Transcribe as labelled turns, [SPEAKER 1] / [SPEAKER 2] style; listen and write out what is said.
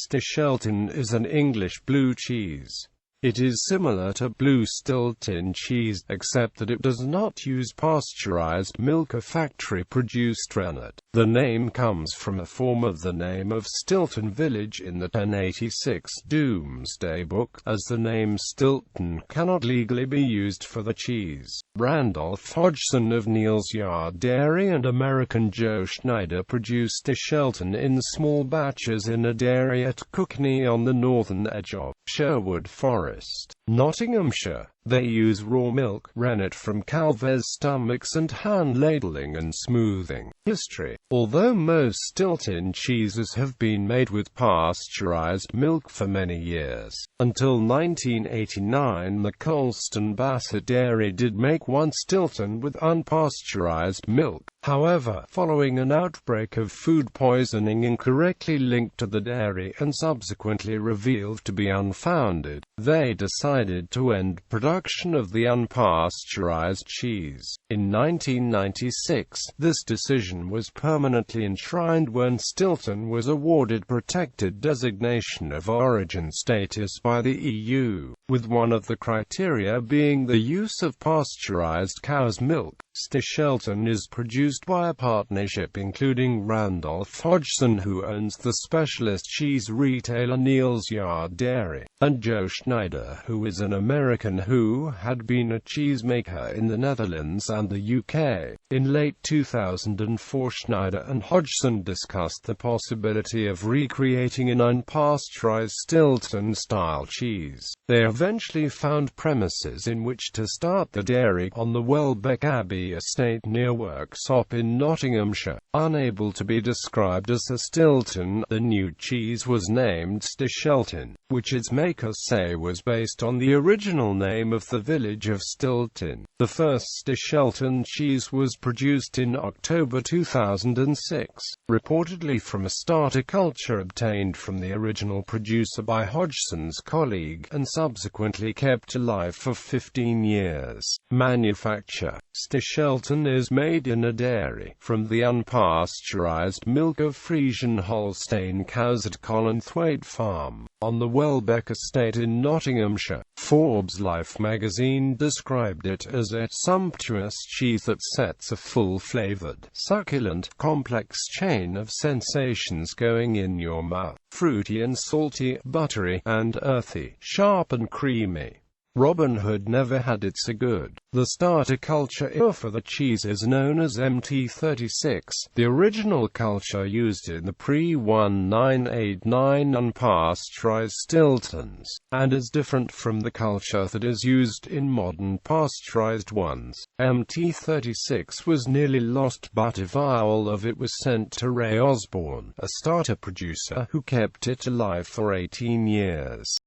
[SPEAKER 1] Stichelton is an English blue cheese. It is similar to Blue Stilton cheese, except that it does not use pasteurised milk or factory-produced rennet. The name comes from a form of the name of Stilton village in the 1086 Domesday Book, as the name Stilton cannot legally be used for the cheese. Randolph Hodgson of Neal's Yard Dairy and American Joe Schneider produced Stichelton in small batches in a dairy at Cuckney on the northern edge of Sherwood Forest, Nottinghamshire. They use raw milk, rennet from calves' stomachs, and hand ladling and smoothing. History. Although most Stilton cheeses have been made with pasteurized milk for many years, until 1989 the Colston Bassett Dairy did make one Stilton with unpasteurized milk. However, following an outbreak of food poisoning incorrectly linked to the dairy and subsequently revealed to be unfounded, they decided to end production of the unpasteurized cheese. In 1996, this decision was permanently enshrined when Stilton was awarded protected designation of origin status by the EU, with one of the criteria being the use of pasteurized cow's milk. Stichelton is produced by a partnership including Randolph Hodgson, who owns the specialist cheese retailer Neal's Yard Dairy, and Joe Schneider, who is an American who had been a cheesemaker in the Netherlands and the UK. In late 2004, Schneider and Hodgson discussed the possibility of recreating an unpasteurized Stilton-style cheese. They eventually found premises in which to start the dairy on the Welbeck Abbey estate near Worksop in Nottinghamshire. Unable to be described as a Stilton, the new cheese was named Stichelton, which its makers say was based on the original name of the village of Stilton. The first Stichelton cheese was produced in October 2006, reportedly from a starter culture obtained from the original producer by Hodgson's colleague, and subsequently kept alive for 15 years. Manufacture. Stichelton is made in a dairy from the unpasteurized milk of Friesian Holstein cows at Collinthwaite Farm, on the Welbeck estate in Nottinghamshire. Forbes Life magazine described it as a sumptuous cheese that sets a full-flavored, succulent, complex chain of sensations going in your mouth. Fruity and salty, buttery and earthy, sharp and creamy. Robin Hood never had it so good. The starter culture for the cheese is known as MT36, the original culture used in the pre-1989 unpasteurized Stiltons, and is different from the culture that is used in modern pasteurized ones. MT36 was nearly lost, but a vial of it was sent to Ray Osborne, a starter producer, who kept it alive for 18 years.